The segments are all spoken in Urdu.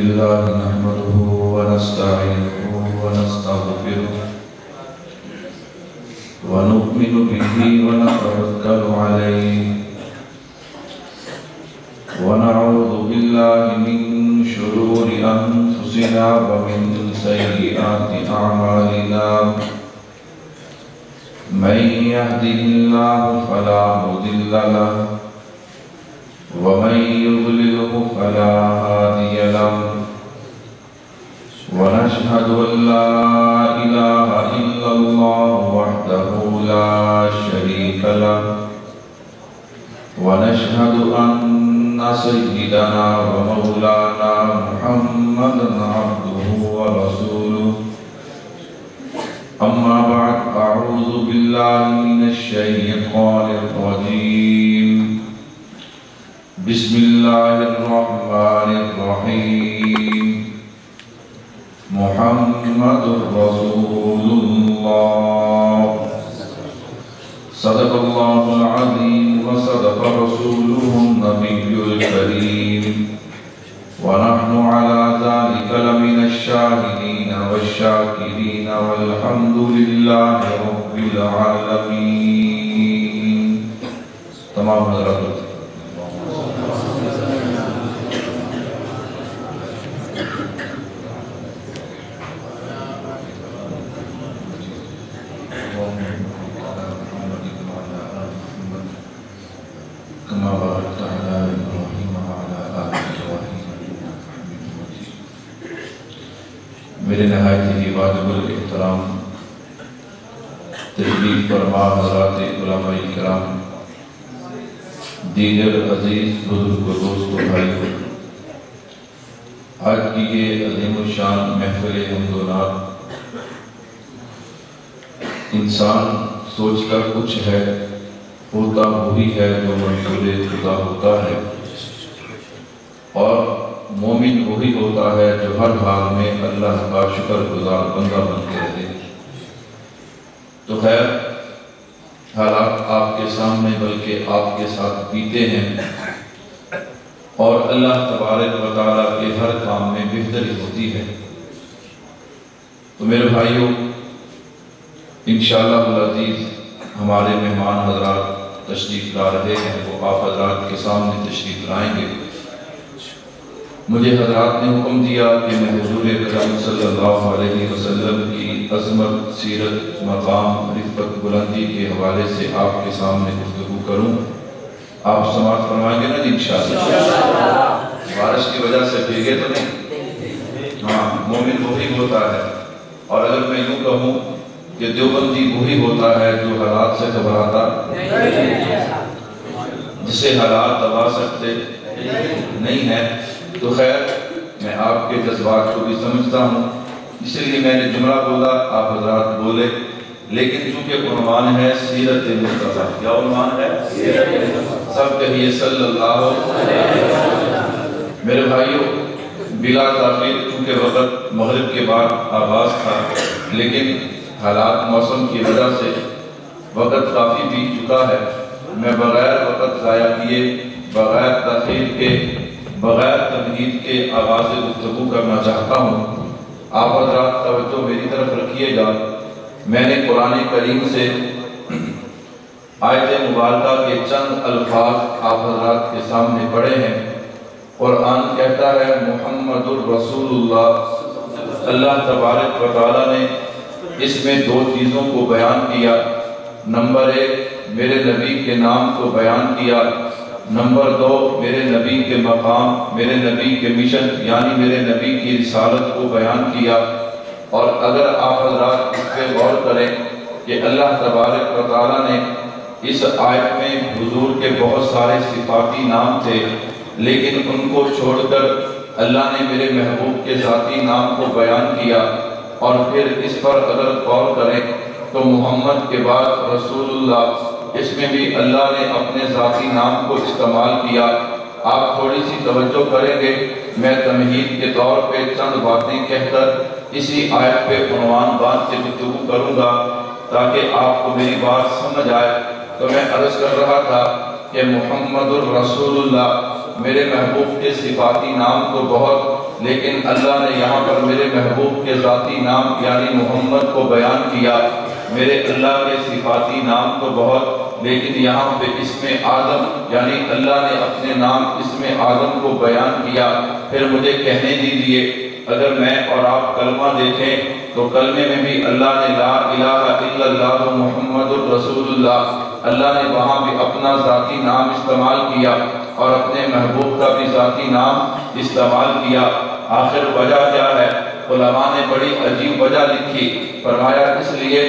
لله نحمده ونستعينه ونستغفره ونؤمن به ونتوكل عليه ونعوذ بالله من شرور أنفسنا ومن سيئات أعمالنا من يهده الله فلا مضل له ومن يضلله فلا هادي له ونشهد أن لا إله إلا الله وحده لا شريك له ونشهد أن سيدنا ومولانا محمدا عبده ورسوله أما بعد أعوذ بالله من الشيطان الرجيم بسم الله الرحمن الرحيم محمد رسول الله صدق الله العظيم وصدق رسوله النبي الكريم ونحن على ذلك لمن الشاهدين والشاكرين والحمد لله رب العالمين. تمام حضرات میرے نہایت ہی واجب الاحترام تشریف فرما حضرات علماء کرام، دیگر عزیز بزرگ و دوست و بھائیوں، آج کی یہ عظیم الشان محفل حمد و نعت انسان سوچتا کچھ ہے، ہوتا وہی ہے جو منظور خدا ہوتا ہے، اور مومن وہی ہوتا ہے جو ہر حال میں اللہ کا شکر گزار بندہ بن کے رہے۔ تو خیر، حالات آپ کے سامنے بلکہ آپ کے ساتھ بیتے ہیں، اور اللہ تبارک و تعالیٰ کے ہر کام میں بہتری ہوتی ہے۔ تو میرے بھائیوں، انشاءاللہ العزیز ہمارے مہمان حضرات تشریف لا رہے ہیں، وہ آپ حضرات کے سامنے تشریف لائیں گے۔ مجھے حضرات نے حکم دیا کہ میں حضور اکرم صلی اللہ علیہ وسلم کی عظمت، سیرت، مقام، رفعت، بلندی کے حوالے سے آپ کے سامنے گفتگو کروں۔ آپ سماعت فرمائیں گے نا جی انشاءاللہ؟ بارش کی وجہ سے بھیگے تو نہیں؟ ہاں، مومن وہی ہوتا ہے۔ اور اگر میں یوں کہوں کہ دیوبندی وہی ہوتا ہے جو حالات سے گھبراتا جسے حالات دبا سکتے نہیں ہے۔ تو خیر، میں آپ کے جذبات کو بھی سمجھتا ہوں، اس لیے میں نے جملہ بولا، آپ حضرات بولے، لیکن چونکہ عنوان ہے سیرت مصطفیٰ۔ کیا عنوان ہے؟ سب کہیے صلی اللہ علیہ وسلم۔ میرے بھائیوں، بلا تاخیر چونکہ وقت مغرب کے بعد آغاز تھا، لیکن حالات موسم کی وجہ سے وقت کافی بیت چکا ہے۔ میں بغیر وقت ضائع کیے، بغیر تاخیر کے، بغیر تمہید کے آغاز گفتگو کرنا چاہتا ہوں۔ آپ حضرات توجہ میری طرف رکھیے گا۔ میں نے قرآن کریم سے آیت مبارکہ کے چند الفاظ آپ حضرات کے سامنے پڑھے ہیں۔ قرآن کہتا ہے محمد الرسول اللہ۔ اللہ تبارک و تعالیٰ نے اس میں دو چیزوں کو بیان کیا۔ نمبر ایک، میرے نبی کے نام کو بیان کیا۔ نمبر دو، میرے نبی کے مقام، میرے نبی کے مشن یعنی میرے نبی کی رسالت کو بیان کیا۔ اور اگر آپ حضرات اس پہ غور کریں کہ اللہ تبارک و تعالیٰ نے اس آیت میں حضور کے بہت سارے صفاتی نام تھے، لیکن ان کو چھوڑ کر اللہ نے میرے محبوب کے ذاتی نام کو بیان کیا۔ اور پھر اس پر اگر غور کریں تو محمد کے بعد رسول اللہ، اس میں بھی اللہ نے اپنے ذاتی نام کو استعمال کیا۔ آپ تھوڑی سی توجہ کریں گے، میں تمہید کے طور پہ چند باتیں کہہ کر اسی آیت پہ عنوان باندھ کے گفتگو کروں گا تاکہ آپ کو میری بات سمجھ آئے۔ تو میں عرض کر رہا تھا کہ محمد الرسول اللہ میرے محبوب کے صفاتی نام تو بہت، لیکن اللہ نے یہاں پر میرے محبوب کے ذاتی نام یعنی محمد کو بیان کیا۔ میرے اللہ کے صفاتی نام تو بہت، لیکن یہاں پہ اسم آدم یعنی اللہ نے اپنے نام اسم آدم کو بیان کیا۔ پھر مجھے کہنے دیجئے، اگر میں اور آپ کلمہ دیکھیں تو کلمے میں بھی اللہ نے لا الہ الا اللہ محمد الرسول اللہ نے وہاں بھی اپنا ذاتی نام استعمال کیا اور اپنے محبوب کا بھی ذاتی نام استعمال کیا۔ آخر وجہ کیا ہے؟ علماء نے بڑی عجیب وجہ لکھی، فرمایا اس لیے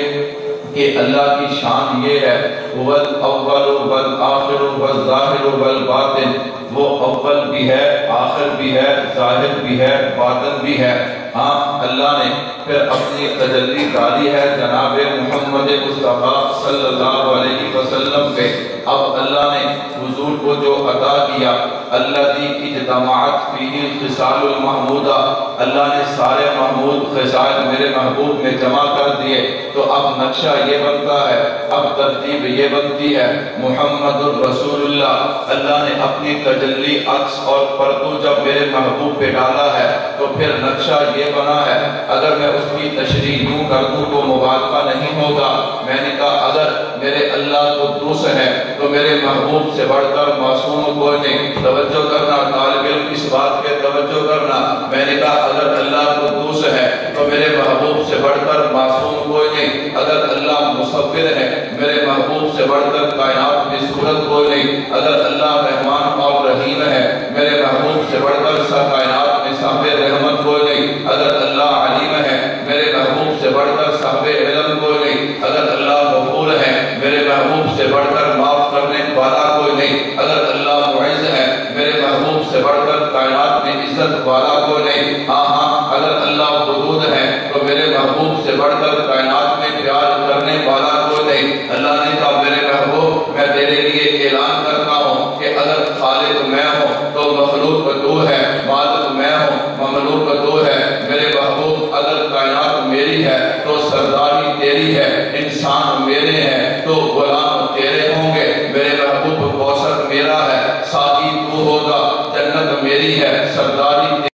کہ اللہ کی شان یہ ہے هو الاول والآخر والظاہر والباطن، وہ اول بھی ہے، آخر بھی ہے، ظاہر بھی ہے، باطن بھی ہے۔ ہاں اللہ نے پھر اپنی تجلی ڈالی ہے جناب محمد مصطفیٰ صلی اللہ علیہ وسلم پہ۔ اب اللہ نے حضور کو جو عطا کیا، الذی اجتمعت فیہ الخصال المحمودہ، اللہ نے سارے محمود خصال میرے محبوب میں جمع کر دیے۔ تو اب نقشہ یہ بنتا ہے، اب ترتیب یہ بنتی ہے، محمد الرسول اللہ نے اپنی تجلی عکس اور پردو جب میرے محبوب پہ ڈالا ہے تو پھر نقشہ یہ بنا ہے۔ اگر میں اس کی تشریح یوں کر دوں تو مبالغہ نہیں ہوگا۔ میں نے کہا اگر میرے اللہ قدوس ہے تو میرے محبوب سے بڑھ کر معصوم کوئی نہیں۔ توجہ کرنا طالب علم، اس بات پہ توجہ کرنا۔ میں نے کہا اگر اللہ قدوس ہے تو میرے محبوب سے بڑھ کر معصوم کوئی نہیں۔ اگر اللہ مصور ہے میرے محبوب سے بڑھ کر کائنات میں صورت کوئی نہیں۔ اگر اللہ رحمان اور رحیم ہے میرے محبوب سے بڑھ کر کائنات میں صاحب رحمت کوئی نہیں۔ اگر اللہ علیم ہے میرے محبوب سے بڑھ کر صاحب علم کوئی نہیں۔ اگر اللہ غفور ہے میرے محبوب سے بڑھ کر معاف کرنے والا کوئی نہیں۔ اگر اللہ معز ہے میرے محبوب سے بڑھ کر کائنات میں عزت والا کوئی نہیں۔ ہاں اگر اللہ ودود ہے تو میرے محبوب سے بڑھ کر کائنات میں پیار کرنے والا کوئی نہیں۔ اللہ نے کہا میرے محبوب میں تیرے لیے اعلان کرتا ہوں کہ اگر خالق میں ہوں تو مخلوق تو ہے، مالک میں ہوں مملوک تو ہے۔ میرے محبوب اگر کائنات میری ہے تو سرداری تیری ہے، انسان میرے ہیں تو غلام تیرے ہوں گے۔ میرے محبوب کوثر میرا ہے، ساقی تو ہوگا، جنت میری ہے، سرداری تیری۔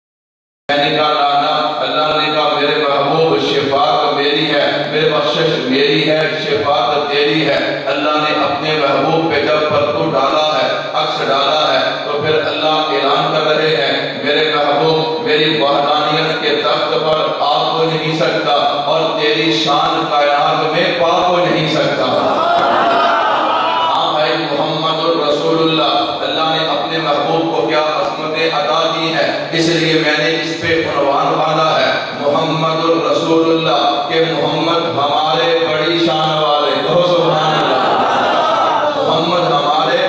میں نے کہا لانا، اللہ نے کہا میرے محبوب شفاعت میری ہے، میرے بخشش میری ہے، شفاعت تیری ہے۔ اللہ نے اپنے محبوب پہ جب پردو ڈالا ہے، عکس ڈالا ہے، تو پھر اللہ اعلان کر رہے ہیں میرے محبوب میری وحدانیت کے تخت پر آ کوئی نہیں سکتا اور تیری شان کائنات میں پا کوئی نہیں سکتا۔ ہاں بھائی محمد الرسول اللہ نے اپنے محبوب کو کیا عظمتیں عطا کی ہیں، اس لیے میں نے اس پہ عنوان باندھا ہے محمد الرسول اللہ، کہ محمد ہمارے بڑی شان والے، کہو سبحان اللہ، محمد ہمارے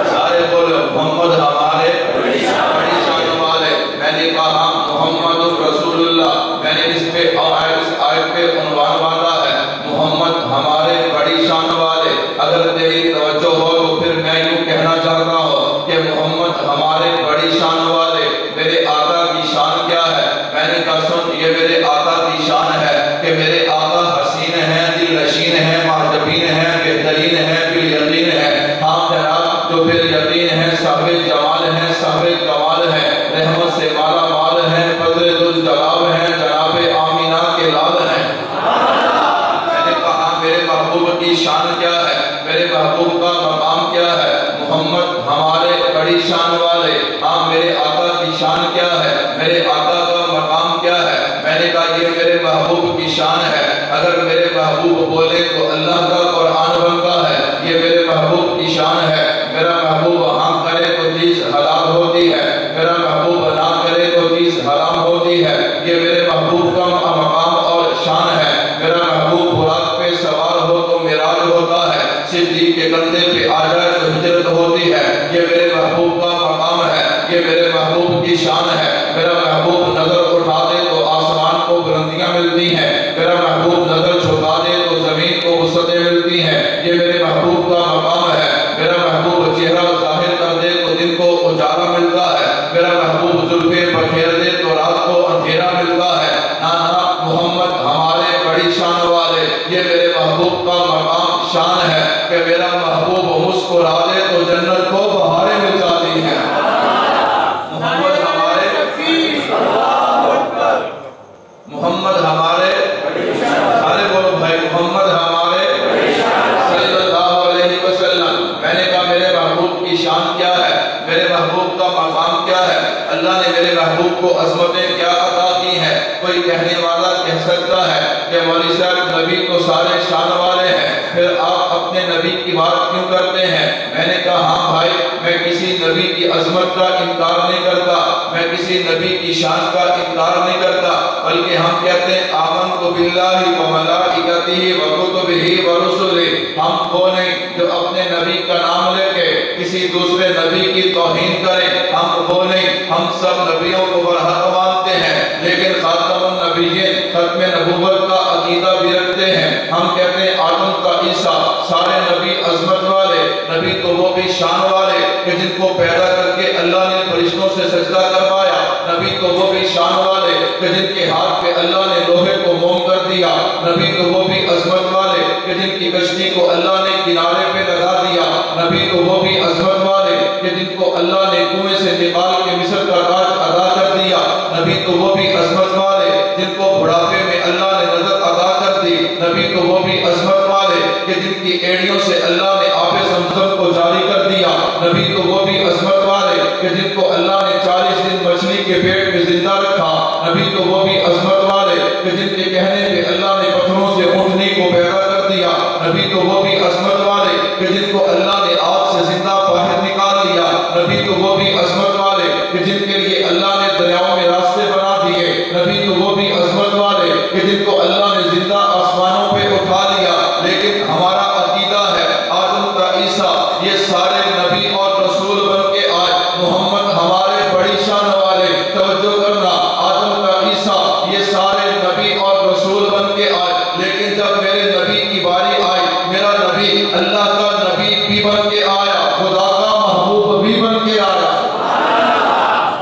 سارے بولو محمد ہمارے بڑی شان والے۔ میں نے کہا محمد الرسول اللہ، میں نے اس پہ آیت پہ عنوان باندھا ہے محمد ہمارے بڑی شان والے۔ اگر تیری توجہ ہو تو پھر میں یوں کہنا چاہتا ہوں کہ محمد ہمارے بڑی شان والے۔ میرے آقا کی شان کیا ہے؟ میں نے کہا سن، یہ میرے آقا کی شان ہے کہ میرے آقا حسین ہیں، دل نشین ہیں، محجبین ہیں، بہترین ہیں، بالیقین ہیں۔ ہاں جناب جو پھر یقین ہیں، صاحب جمال ہیں، صاحب کمال ہیں، رحمت سے مالا مال ہیں، فضل ذوالجلال ہیں، جناب آمینہ کے لال ہیں۔ میں نے کہا میرے محبوب کی شان کیا ہے، میرے محبوب کا مقام کیا ہے؟ محمد ہمارے بڑی شان والے۔ ہاں میرے آقا کی شان کیا ہے، میرے آقا کا مقام کیا ہے؟ میں نے کہا یہ میرے محبوب کی شان ہے۔ اگر میرے محبوب بولے تو اللہ کا قرآن بنتا ہے، یہ میرے محبوب کی شان ہے۔ میرا محبوب ہاں کرے تو چیز حلال ہوتی ہے، میرا محبوب نہ کرے تو چیز حرام ہوتی ہے، یہ میرے محبوب کا مقام اور شان ہے۔ میرا محبوب براق پہ سوار ہو تو معراج ہوتا ہے، صدیق کے کندھے پہ آ جائے تو ہجرت ہوتی ہے، یہ میرے محبوب کا مقام ہے، یہ میرے محبوب کی شان ہے۔ میرا محبوب نظر اٹھا دے تو آسمان کو بلندیاں ملتی ہیں، میرا محبوب نظر جھکا دے تو زمین کو وسعتیں ملتی ہیں، یہ میرے عظمتیں کیا عطا کی ہیں۔ کوئی کہنے والا کہہ سکتا ہے کہ مولوی صاحب نبی تو سارے شان والے ہیں، پھر آپ اپنے نبی کی بات کیوں کرتے ہیں؟ میں نے کہا ہاں بھائی، میں کسی نبی کی عظمت کا انکار نہیں کرتا، میں کسی نبی کی شان کا انکار نہیں کرتا، بلکہ ہم کہتے ہیں آمنت باللہ و ملائکتہ و کتبہ و رسلہ۔ ہم وہ نہیں جو اپنے نبی کا نام لے کے کسی دوسرے نبی کی توہین کریں، ہم وہ نہیں، ہم سب نبیوں کو برحق مانتے ہیں، لیکن خاتم النبیین ختم نبوت کا عقیدہ بھی رکھتے ہیں۔ ہم کہتے ہیں آدم کا عیسیٰ، سارے نبی عظمت والے، نبی تو وہ بھی شان والے کہ جن کو پیدا کر کے اللہ نے فرشتوں سے سجدہ کروایا، نبی تو وہ بھی شان والے کہ جن کے ہاتھ پہ اللہ نے لوہے کو موم کر دیا، نبی تو وہ بھی عظمت والے کہ جن کی کشتی کو اللہ نے کنارے پہ لگا دیا، نبی تو وہ بھی عظمت والے کہ جن کو اللہ نے کنویں سے نکال کے مصر کا تاج ادا کر دیا، نبی تو وہ بھی عظمت والے جن کو بڑھاپے میں اللہ نے نظر عطا کر دی، نبی تو وہ بھی عظمت والے کہ جن کی ایڑیوں سے اللہ نے آب زمزم کو جاری کر دیا، نبی تو وہ بھی عظمت والے کہ جن کو اللہ نے 40 دن مچھلی کے پیٹ میں زندہ رکھا، نبی تو وہ بھی عظمت والے کہ جن کے کہنے پہ اللہ نے پتھروں سے اونٹنی کو پیدا کر دیا، نبی تو وہ بھی عظمت والے کہ جن کو اللہ نے آگ سے زندہ باہر نکال دیا، نبی تو وہ بھی عظمت والے کہ جن کے لیے اللہ نے دریاؤں میں راستے بنا دیے، نبی تو وہ بھی عظمت والے کہ جن کو اللہ نے زندہ آسمانوں پہ اٹھا لیا۔ لیکن ہمارا عقیدہ ہے آدم کا عیسیٰ یہ سارے نبی اور رسول بن کے آئے، محمد ہمارے بڑی شان والے، توجہ کرنا، آدم کا عیسیٰ یہ سارے نبی اور رسول بن کے آئے، لیکن جب میرے نبی کی باری آئی، میرا نبی اللہ کا نبی بھی بن کے آیا، خدا کا محبوب بھی بن کے آیا،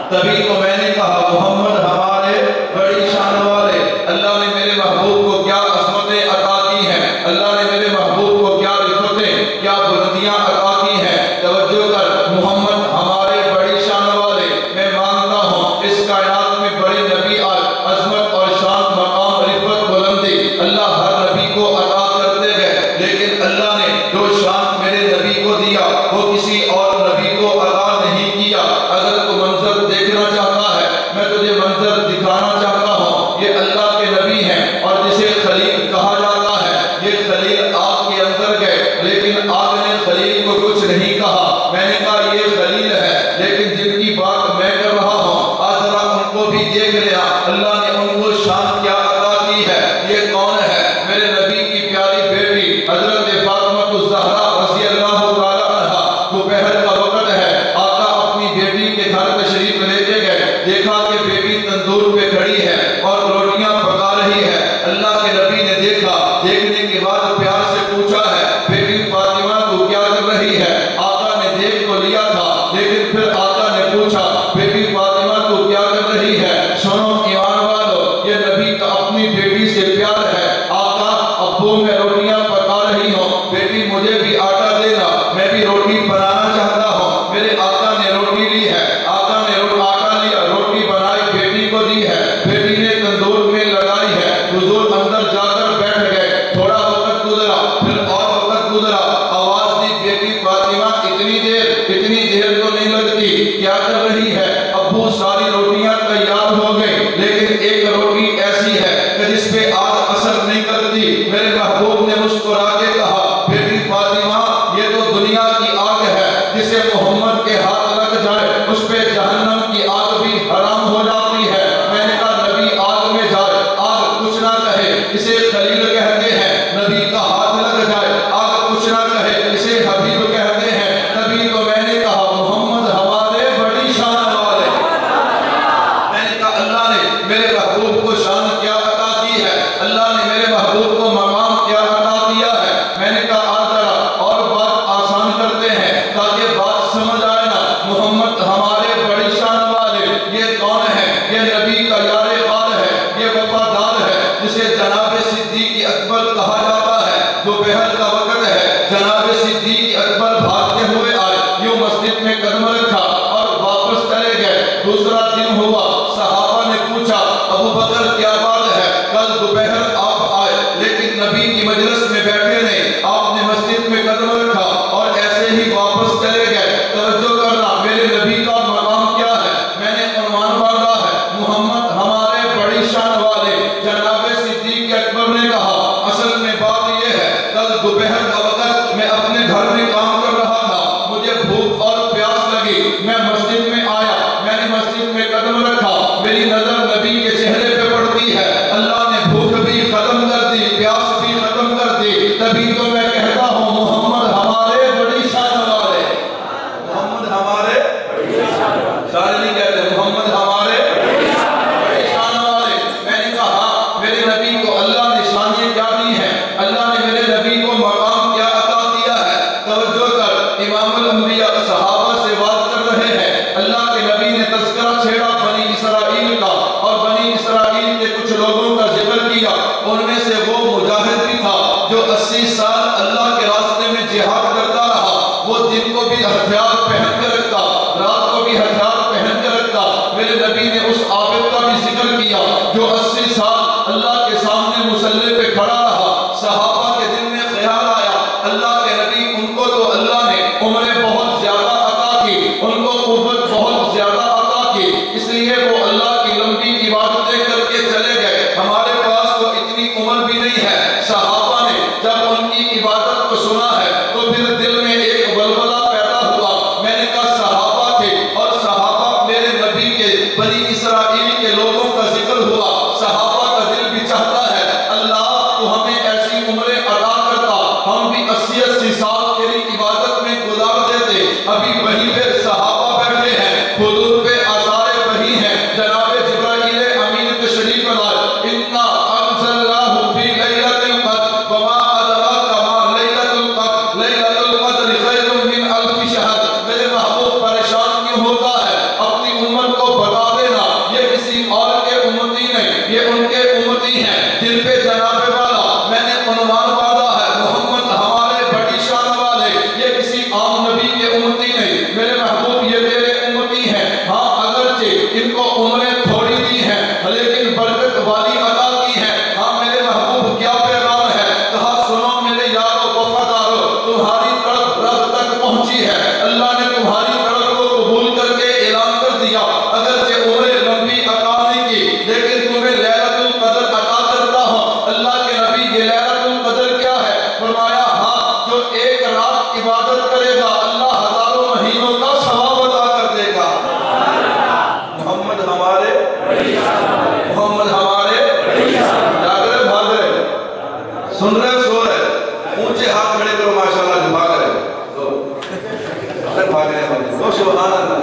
تبھی تو میں نے کہا محمد ہمارے بڑی شان والے۔ اللہ نے میرے محبوب کو کیا عظمتیں عطا کی ہیں، اللہ نے میرے محبوب کو کیا رفعتیں، کیا بلندیاں عطا کی ہیں، توجہ کر، محمد ہمارے بڑی شان والے۔ میں مانتا ہوں اس کائنات میں بڑے نبی آئے، عظمت اور شان، مقام، رفعت، بلندی اللہ ہر نبی کو عطا کرتے گئے، لیکن اللہ نے جو شان میرے نبی کو دیا وہ کسی اور نبی کو عطا نہیں کیا۔ اگر تو منظر دیکھنا چاہتا ہے، میں تجھے منظر دکھانا چاہتا ہوں، یہ اللہ کے نبی ہیں اور جسے خلیل کہا جاتا ہے، یہ خلیل آگ کے اندر گئے، لیکن آگ نے خلیل کو کچھ نہیں کہا۔ میں نے کہا یہ خلیل ہے، لیکن جن کی بات میں کر رہا ہوں آج ذرا ان کو بھی دیکھ لیا، اللہ نے ان کو شان کیا عطا کی ہے۔ یہ کون ہے؟ میرے نبی کی پیاری بیٹی حضرت فاطمہ الزہرا رضی اللہ تعالیٰ عنہا۔ دوپہر کا وقت ہے، آقا اپنی بیٹی کے گھر تشریف لے کے گئے، دیکھا کہ بیٹی تندور پہ کھڑی ہے اور روٹیاں پکا رہی ہے۔ اللہ کے نبی نے دیکھا، دیکھنے کے بعد پیار سے پوچھا ہے بیٹی فاطمہ تو کیا کر رہی ہے؟ آقا نے دیکھ تو لیا تھا، لیکن پھر آقا نے پوچھا بیٹی فاطمہ تو کیا کر رہی ہے؟ سنو ایمان والو، یہ نبی کا اپنی بیٹی سے پیار ہے۔ آقا ابو میں روٹیاں پکا رہی ہوں، بیٹی مجھے بھی آٹا دینا، میں بھی روٹی بنانا چاہتا ہوں۔ میرے آقا نے روٹی لی ہے، آقا نے آٹا لیا، روٹی بنائی، بیٹی کو دی ہے، بیٹی نے تندور میں لگائی ہے، حضور اندر جا کر بیٹھ گئے۔ تھوڑا وقت گزرا، پھر اور وقت گزرا، آواز دی بیٹی فاطمہ اتنی دیر تو نہیں لگتی، کیا کر رہی ہے؟ ابو ساری روٹیاں تیار ہو گئی، لیکن ایک روٹی ایسی ہے کہ جس پہ آگ اثر نہیں کرتی۔ میرے محبوب نے مسکرا کے کہا بیٹی فاطمہ یہ تو دنیا کی آگ ہے، جسے محمد کے ہاتھ لگ جائے اس پہ جہنم کی آگ بھی حرام ہو جاتی ہے۔ میں نے کہا نبی آگ میں جائے آگ کچھ نہ کہے، اسے خلیل کہتے ہیں، نبی کا ہاتھ لگ جائے آگ کچھ نہ کہے، اسے حبیب کہتے ہیں۔ نبی تو میں نے کہا محمد ہمارے بڑی شان والے۔ میں نے کہا اللہ نے میرے محبوب کو شان کیا عطا کی ہے، اللہ نے میرے محبوب کو مقام کیا عطا کیا ہے۔ میں نے کہا آج ذرا اور بات آسان کرتے ہیں تاکہ بات سمجھ آئے نا۔ محمد ہمارے بڑی شان والے، یہ کون ہے؟ یہ نبی کا یار غار ہے، یہ وفادار ہے، جسے جناب صدیق اکبر کہا جاتا ہے۔ دوپہر کا وقت ہے، جناب صدیق اکبر بھاگتے ہوئے آئے، یوں مسجد میں قدم رکھا اور واپس چلے گئے۔ دوسرا دن ہوا، صحابہ نے پوچھا ابو بکر کیا بات ہے؟ کل دوپہر آپ آئے لیکن نبی کی مجلس میں بیٹھے نہیں، آپ نے مسجد میں قدم رکھا اور ایسے ہی واپس چلے گئے۔ توجہ کرنا، میرے نبی کا مقام کیا ہے؟ میں نے عنوان باندھا ہے محمد تبھی تو میں کہتا ہوں محمد ہمارے بڑی شان والے، محمد ہمارے سارے نہیں کہتے محمد ہمارے بڑی شان والے۔ میں نے کہا میرے نبی کو اللہ نے شانیں کیا دی ہیں، اللہ نے میرے نبی کو مقام کیا عطا کیا ہے۔ توجہ کر، امام الانبیاء صحابہ سے بات کر رہے ہیں، اللہ کے نبی نے تذکرہ چھیڑا بنی اسرائیل کا، اور بنی اسرائیل کے کچھ لوگوں کا ذکر کیا۔ ان میں سے وہ مجاہد بھی تھا جو 80 سال اللہ کے راستے میں جہاد کرتا رہا، وہ دن کو بھی ہتھیار پہن کر رکھتا، رات کو بھی ہتھیار پہن کر رکھتا۔ میرے نبی نے اس عابد کا بھی ذکر کیا جو 80 سال اللہ کے سامنے مصلی پہ کھڑا رہا۔ صحابہ کے دل میں خیال آیا اللہ کے نبی ان کو تو اللہ نے عمریں بہت زیادہ عطا کی، ان کو قوت بہت زیادہ عطا کی، اس لیے وہ اللہ کی لمبی عبادتیں کر کے چلے گئے، ہمارے پاس تو اتنی عمر بھی نہیں ہے۔ صحابہ نے جب ان کی عبادت کو سنا ہے تو پھر دل میں ایک ولولہ پیدا ہوا۔ میں نے کہا صحابہ تھے اور صحابہ میرے نبی کے بنی اسرائیل کے لوگوں کا ذکر ہوا۔ صحابہ کا دل بھی چاہتا ہے اللہ تو ہمیں ایسی عمریں عطا کرتا، ہم بھی 80 سال تیری عبادت میں گزار دیتے۔ ابھی وہیں پہ صحابہ بیٹھے ہیں، حضور پہ آثار وحی ہیں، جناب جبرائیل امین تشریف لائے۔ انا انزلناہ فی لیلۃ القدر وما ادراک ما لیلۃ القدر لیلۃ القدر خیر من الف شہر۔ میرے محبوب پریشان کیوں ہوتا ہے؟ اپنی امت کو بتا دینا یہ کسی اور کے امتی نہیں، یہ ان کے امتی ہیں جن پہ جناب والا میں نے عنوان باندھا ہے محمد ہمارے بڑی شان والے، یہ کسی عام نبی کے امتی نہیں، میرے محبوب یہ میرے امتی ہیں۔ ہاں اگرچہ ان کو عمریں تھوڑی دی ہیں لیکن برکت والی عطا کی ہیں۔ ہاں میرے محبوب کیا پیغام ہے؟ کہا سنو میرے یارو وفادارو، تمہاری تڑپ رب تک پہنچی ہے، اللہ نے تمہاری تڑپ کو قبول کر کے اعلان کر دیا۔ اگرچہ عمریں لمبی عطا نہیں کی لیکن تمہیں لیلۃ القدر عطا کرتا ہوں۔ اللہ کے نبی یہ لیلۃ القدر کیا ہے؟ فرمایا ہاں جو ایک رات عبادت کرے گا اللہ ہزاروں مہینوں کا ثواب عطا کر دے گا۔ محمد ہمارے محمد ہمارے جاگ رہے بھاگ رہے سن رہے سو رہے، اونچے ہاتھ کھڑے کرو ماشاءاللہ جو بھاگ رہے بھاگ رہے سبحان اللہ۔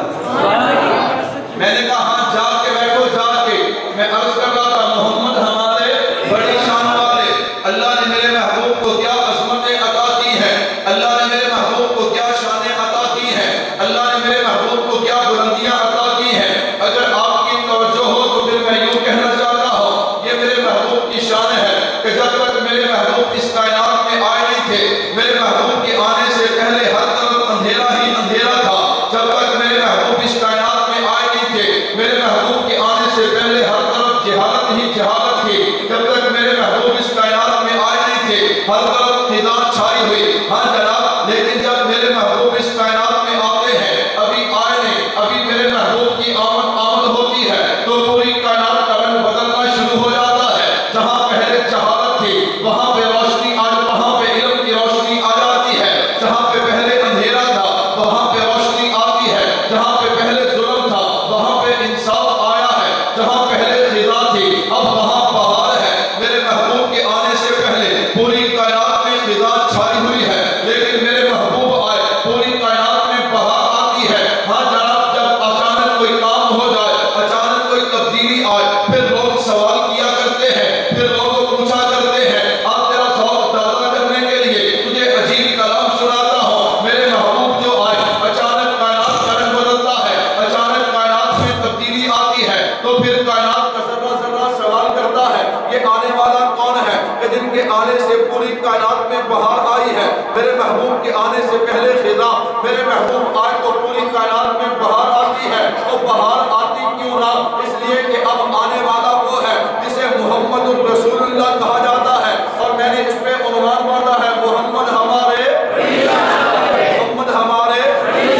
میں نے کہا ہاں جاگ کے بیٹھو، جاگ کے میں عرض کر رہا تھا محمد ہمارے بڑی شان والے۔ اللہ نے میرے محبوب کو کیا عظمتیں عطا کی ہیں، اللہ نے میرے محبوب کو کیا شانیں عطا کی ہیں، اللہ نے میرے محبوب کو کیا بلندیاں عطا کی ہیں۔ اگر آپ کی توجہ ہو تو پھر میں یوں کہنا چاہتا ہوں یہ میرے محبوب کی شان ہے کہ جب تک میرے محبوب اس کائنات میں آئے نہیں تھے، میرے محبوب کے آنے سے پہلے ہر طرف اندھیرا ہی اندھیرا تھا۔ جب تک میرے محبوب اس کائنات میں آئے نہیں تھے، میرے محبوب کے آنے سے پہلے ہر طرف جہالت ہی جہالت تھی۔ جب تک میرے محبوب اس کائنات میں آئے نہیں تھے ہر طرف خدا چھائی ہوئی۔ ہاں جناب، لیکن جب میرے محبوب اس کائنات میں آتے ہیں، ابھی آئے نہیں، ابھی میرے محبوب کی آمد ہوتی ہے تو پوری کائنات کا رنگ بدلنا شروع ہو جاتا ہے۔ جہاں پہلے جہالت تھی وہاں پہ روشنی وہاں پہ علم کی روشنی آ جاتی ہے۔ جہاں پہ پہلے اندھیرا تھا وہاں پہ روشنی آتی ہے۔ جہاں پہ پہلے ظلم تھا وہاں پہ انصاف آیا ہے۔ جہاں پہلے خزاں تھی اب وہاں بہار ہے۔ میرے محبوب کے آنے سے پہلے پوری کائنات میں خزاں چھائی ہوئی ہے، لیکن میرے محبوب آئے پوری کائنات میں بہار آتی ہے۔ ہاں جناب، جب اچانک کوئی کام ہو جائے، اچانک کوئی تبدیلی آئے، پھر لوگ سوال کیا کرتے ہیں، پھر لوگ پوچھا کرتے ہیں۔ آپ تیرا ذوق تازہ کرنے کے لیے تجھے عجیب کلام سناتا ہوں۔ میرے محبوب جو آئے اچانک کائنات کا رنگ بدلتا ہے، اچانک کائنات میں تبدیلی آتی ہے، تو پھر کائنات کا ذرہ ذرہ سوال کرتا ہے یہ آنے والا کون ہے کہ جن کے آنے سے پوری کائنات میں بہار آئی ہے۔ میرے محبوب کے آنے سے پہلے خزاں، میرے محبوب آئے تو پوری کائنات میں بہار آتی ہے۔ تو بہار آتی کیوں نہ؟ اس لیے کہ اب آنے والا وہ ہے جسے محمد الرسول اللہ کہا جاتا ہے، اور میں نے اس پہ عنوان باندھا ہے محمد ہمارے محمد ہمارے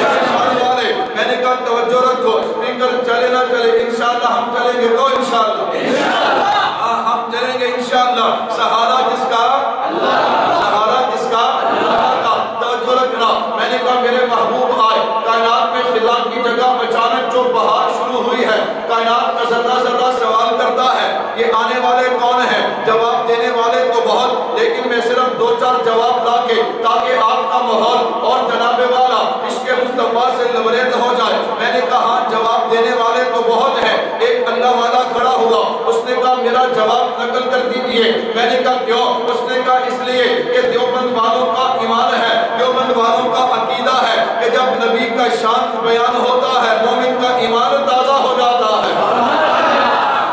شان والے۔ میں نے کہا توجہ رکھو، اسپیکر چلے نہ چلے انشاءاللہ ہم چلیں گے تو انشاءاللہ ہم چلیں گے انشاءاللہ۔ سہارا کس کا؟ سہارا کس کا؟ توجہ رکھنا۔ میں نے کہا میرے محبوب آئے، کائنات میں خزاں کی جگہ اچانک جو بہار شروع ہوئی ہے، کائنات کا ذرہ ذرہ سوال کرتا ہے یہ آنے والے کون ہیں؟ جواب دینے والے تو بہت، لیکن میں صرف 2-4 جواب لا کے تاکہ آپ کا ماحول اور جناب والا عشق مصطفیٰ سے لبریز ہو جائے. میں نے کہا جواب دینے والے تو بہت ہیں. ایک اللہ والا کھڑا ہوا, اس نے کہا میرا جواب نقل کر دیجئے. میں نے کہا کیوں؟ اس نے کہا اس لیے کہ دیوبند والوں کا ایمان ہے, دیوبند والوں کا عقیدہ ہے کہ جب نبی کا شان بیان ہوتا ہے مومن کا ایمان تازہ ہو جاتا ہے.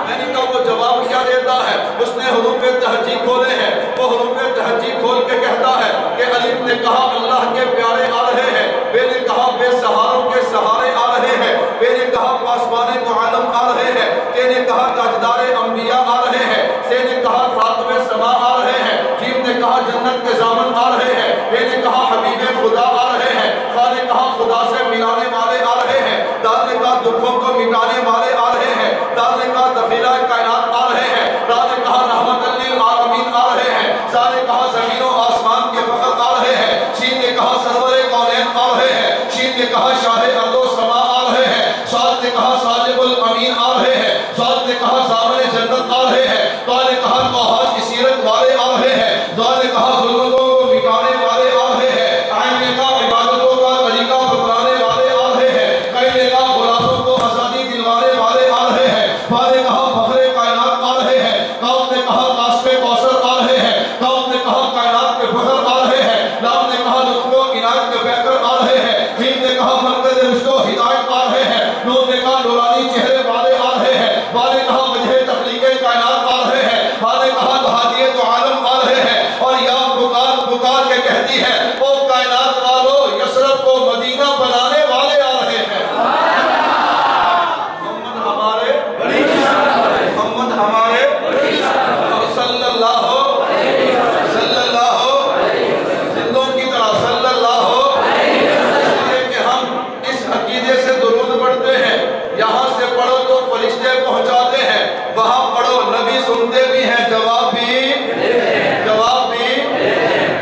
میں نے کہا وہ جواب کیا دیتا ہے؟ اس نے حروف تہجی کھولے ہیں. وہ حروف تہجی کھول کے کہتا ہے کہ الف نے کہا اللہ کے پیارے آ رہے ہیں, بے نے کہا بے سہاروں کے سہارے آ رہے ہیں, بے نے کہا پاسبان معلم آ رہے ہیں, تے نے کہا تاجدار انبیاء آ رہے ہیں, سے نے کہا خاتم سما آ رہے ہیں, جیم نے کہا جنت کے ضامن آ رہے ہیں, بے نے کہا حبیب خدا آ رہے ہیں, خا نے کہا خدا سے ملانے والے آ رہے ہیں, دال نے کہا دکھوں کو مٹانے والے آ رہے ہیں, دال نے کہا ذخیرہ کائنات آ رہے ہیں, را نے کہا رحمت للعالمین آ رہے ہیں, زا نے کہا زمین و آسمان کے فقط آ رہے ہیں, شین نے کہا سرور کونین آ رہے ہیں, شین نے کہا شاہ ارض و سما آ رہے ہیں, سعد نے کہا صادق الامین آ رہے ہیں, سعد نے کہا زامن جنت آ رہے ہیں, تو نے کہا توحاد کی سیرت والے آ رہے ہیں, زا نے کہا ظلمتوں کو مٹانے والے آ رہے ہیں, آئین نے کہا عبادتوں کا طریقہ بتلانے والے آ رہے ہیں, کئی نے کہا غلاموں کو آزادی دلوانے والے آ رہے ہیں, فا نے کہا فخر کائنات آ رہے ہیں, کاف نے کہا کاشف کوثر آ رہے ہیں, کاف نے کہا کائنات کے فخر آ رہے ہیں, لام نے کہا لطف و عنایت کے بہتر آ رہے ہیں, جیم نے کہا مرکز رشد و ہدایت آ رہے ہیں, نون نے کہا نورانی چہرے والے آ رہے ہیں, با نے کہا وجہ تخلیق کائنات آ رہے ہیں, ہا نے کہا ہادیت عالم آ رہے ہیں, اور یا پکار کے کہتی ہے او کائنات والو یثرب کو مدینہ بنانے والے آ رہے ہیں. محمد ہمارے محمد ہمارے صلی اللہ زندوں کی طرح صلی اللہ, اس لیے کہ ہم اس عقیدے سے درود پڑھتے ہیں. یہاں سے پڑھو تو فرشتے پہنچاتے ہیں, وہاں پڑھو نبی سنتے بھی ہیں, جواب بھی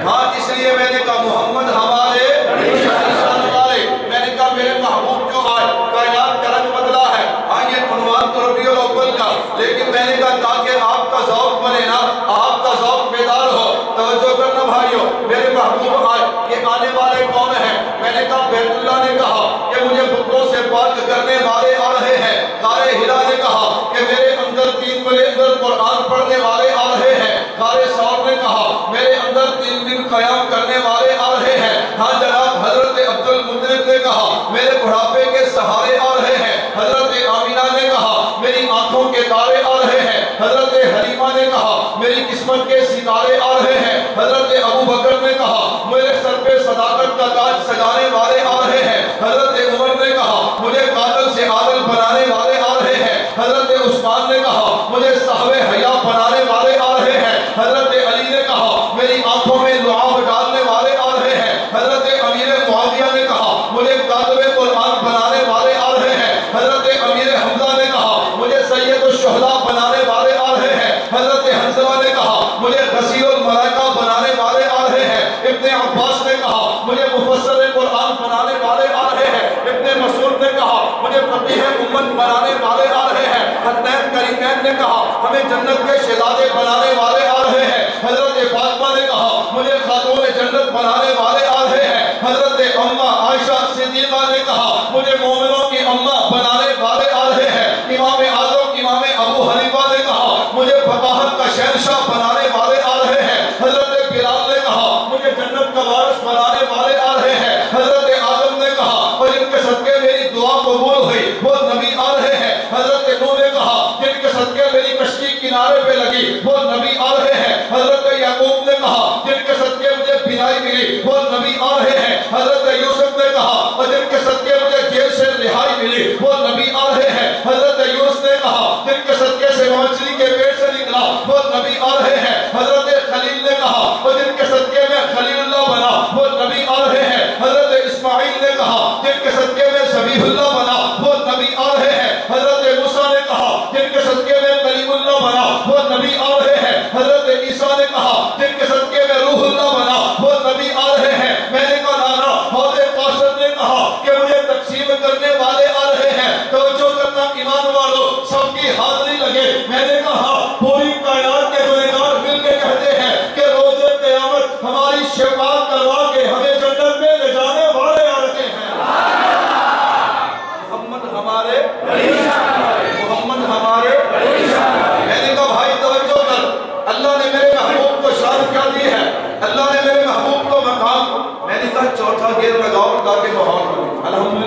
ہاں. اس لیے میں نے کہا محمد ہمارے ہمارے, میں نے کہا میرے محبوب جو آئے کائنات کا رنگ بدلا ہے. ہاں یہ عنوان تو ربیع الاول کا, لیکن میں نے کہا تاکہ آپ کا ذوق بنے نا, آپ کا ذوق بیدار ہو. توجہ کرنا بھائیو, میرے محبوب آئے, یہ آنے والے کون ہیں؟ میں نے کہا بیت اللہ نے کہا کہ مجھے بتوں سے پاک کرنے والے آ رہے ہیں. غار ہرا نے کہا کہ میرے اندر 3 میرے اندر قرآن پڑھنے والے آ رہے ہیں. غار ثور نے کہا میرے اندر 3 دن قیام کرنے والے آ رہے ہیں. ہاں جناب حضرت عبد المطلب نے کہا میرے بڑھاپے کے سہارے آ رہے ہیں. حضرت آمینہ نے کہا میری آنکھوں کے تارے آ رہے ہیں. حضرت حلیمہ نے کہا میری قسمت کے ستارے آ رہے ہیں. حضرت ابو بکر نے کہا میرے سر پہ صداقت کا تاج سجانے والے آ رہے ہیں. حضرت عمر نے کہا مجھے قاتل سے عادل بنانے والے آ رہے ہیں. حضرت عثمان نے کہا مجھے صاحب حیا بنانے والے آ رہے ہیں. حضرت علی نے کہا میری آنکھوں میں لعاب ڈالنے والے آ رہے ہیں. حضرت امیر معاویہ نے کہا مجھے کاتب قرآن بنانے والے آ رہے ہیں. حضرت امیر حمزہ نے کہا مجھے سید الشہداء بنانے والے آ رہے ہیں. حضرت حنظلہ نے کہا مجھے غسیل الملائکہ بنانے والے آ رہے ہیں. ابن عباس نے کہا مجھے مفسر قرآن بنانے والے آ رہے ہیں. ابن مسعود نے کہا مجھے فقیہ امت بنانے والے آ رہے ہیں. حسنین کریمین نے کہا ہمیں جنت کے شہزادے بنانے والے آ رہے ہیں. حضرت فاطمہ نے کہا مجھے خاتون جنت بنانے والے آ رہے ہیں. حضرت اماں عائشہ صدیقہ نے کہا مجھے مومنوں کی اماں بنانے والے آ رہے ہیں. امام اعظم امام ابو حنیفہ نے کہا مجھے فقاہت کا شہنشاہ بنانے والے آ رہے ہیں. حضرت بلال نے کہا مجھے جنت کا وارث بنانے والے آ رہے ہیں. حضرت آدم نے کہا اور جن کے صدقے میری دعا قبول ہوئی وہ نبی آ رہے ہیں. حضرت نوح نے کہا جن کے صدقے میری کشتی کنارے پہ لگی وہ نبی آ رہے ہیں. حضرت یعقوب نے کہا جن کے صدقے مجھے بینائی ملی وہ نبی آ رہے ہیں. حضرت یوسف نے کہا اور جن کے صدقے مجھے جیل سے رہائی ملی وہ نبی آ رہے ہیں. حضرت یونس نے کہا جن کے صدقے سے مچھلی کے پیٹ سے نکلا وہ نبی آ رہے ہیں. حضرت خلیل نے کہا اور جن کے صدقے میں خلیل اللہ بنا وہ نبی آ رہے ہیں. حضرت اسماعیل نے کہا جن کے صدقے میں ذبیح اللہ بنا وہ نبی آ رہے ہیں. حضرت موسیٰ نے کہا جن کے صدقے میں کلیم اللہ بنا وہ نبی آ رہے ہیں. حضرت عیسیٰ نے کہا جن کے صدقے میں روح اللہ بنا وہ نبی آ رہے ہیں. میں نے کہا نانا حوض کوثر نے کہا کہ مجھے تقسیم کرنے والے آ رہے ہیں. توجہ کرنا ایمان والو, سب کی حاضری لگے. میں نے کہا پوری کائنات کے گنہگار مل کے کہتے ہیں کہ روز قیامت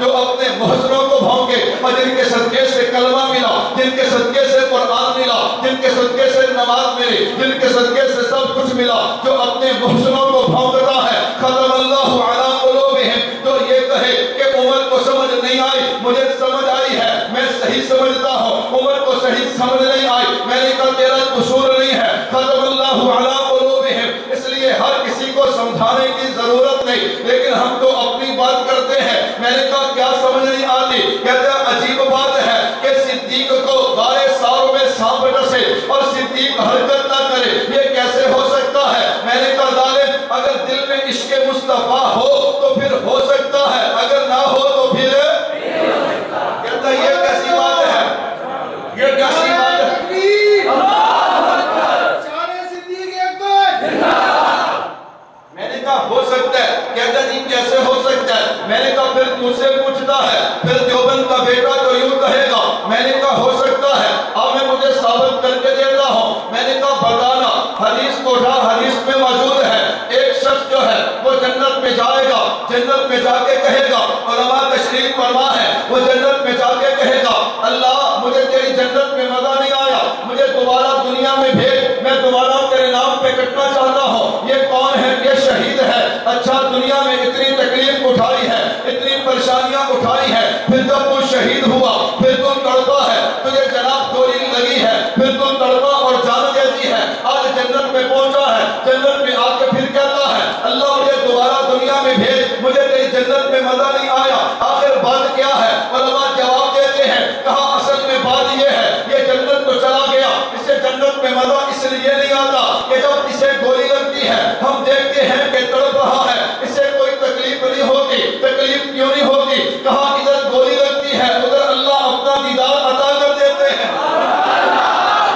جو اپنے محسنوں کو بھونکے اور جن کے صدقے سے کلمہ ملا، جن کے صدقے سے قرآن ملا، جن کے صدقے سے نماز ملی، جن کے صدقے سے سب کچھ ملا، جو اپنے محسنوں کو بھونکتا ہے، ختم اللہ علی قلوبہم، تو یہ کہے کہ عمر کو سمجھ نہیں آئی، مجھے سمجھ آئی ہے، میں صحیح سمجھتا ہوں، عمر کو صحیح سمجھ نہیں آئی، میں نے کہا تیرا قصور نہیں ہے، ختم اللہ علی قلوبہم۔ اس لیے ہر کسی کو سمجھانے کی ضرورت نہیں، لیکن ہم تو اپنی بات کرتے ہیں۔ میں نے کہا کیا سمجھ نہیں آتی؟ کہتے ہیں عجیب بات ہے کہ صدیق کو غارِ ثور میں سانپ ڈسے اور صدیق حرکت نہ کرے، یہ کیسے ہو سکتا ہے؟ میں نے کہا ظالم، اگر دل میں عشق مصطفیٰ ہو تو پھر ہو سکتا ہے، اگر نہ ہو تو پھر کہتا ہے یہ کیسی بات ہے، یہ کیسی بات ہے؟ میں نے کہا ہو سکتا ہے، کہتا ہے جی کیسے ہو سکتا ہے؟ میں نے کہا پھر تجھ سے پوچھتا ہے، پھر دیوبند کا بیٹا تو یوں کہے گا۔ میں نے کہا ہو سکتا ہے، اب میں مجھے ثابت کر کے دیتا ہوں۔ میں نے کہا بتانا، حدیث کو اٹھا، حدیث میں موجود ہے ایک شخص جو ہے وہ جنت میں جائے گا، جنت میں جا کے کہے گا، علماء تشریف فرما ہے، وہ جنت میں جا کے کہے گا اللہ مجھے تیری جنت میں مزہ نہیں آیا، مجھے دوبارہ دنیا میں بھیج، میں دوبارہ تیرے نام پہ کٹنا چاہتا ہوں۔ یہ کون ہے؟ یہ شہید ہے۔ اچھا دنیا میں اتنی تکلیف اٹھائی ہے، اتنی پریشانیاں اٹھائی ہے، پھر جب وہ شہید ہوا پھر تم تڑپا ہے، تجھے جناب گولی لگی ہے، پھر تم تڑپا اور جان دیتی ہے، آج جنت میں پہنچا ہے، جنت میں آ کے پھر کہتا ہے اللہ مجھے دوبارہ دنیا میں بھیج، مجھے تیری جنت میں مزہ نہیں آیا، آخر بات کیا ہے؟ علماء جواب دیتے ہیں، کہا اصل میں بات یہ ہے یہ جنت تو چلا گیا، اسے جنت میں مزہ اس لیے نہیں آتا کہ جب اسے گولی لگتی ہے ہم دیکھتے ہیں کہ تڑپ رہا ہے، اسے کوئی تکلیف نہیں ہوتی، تکلیف کیوں نہیں ہوتی؟ کہا ادھر گولی لگتی ہے، ادھر اللہ اپنا دیدار عطا کر دیتے ہیں،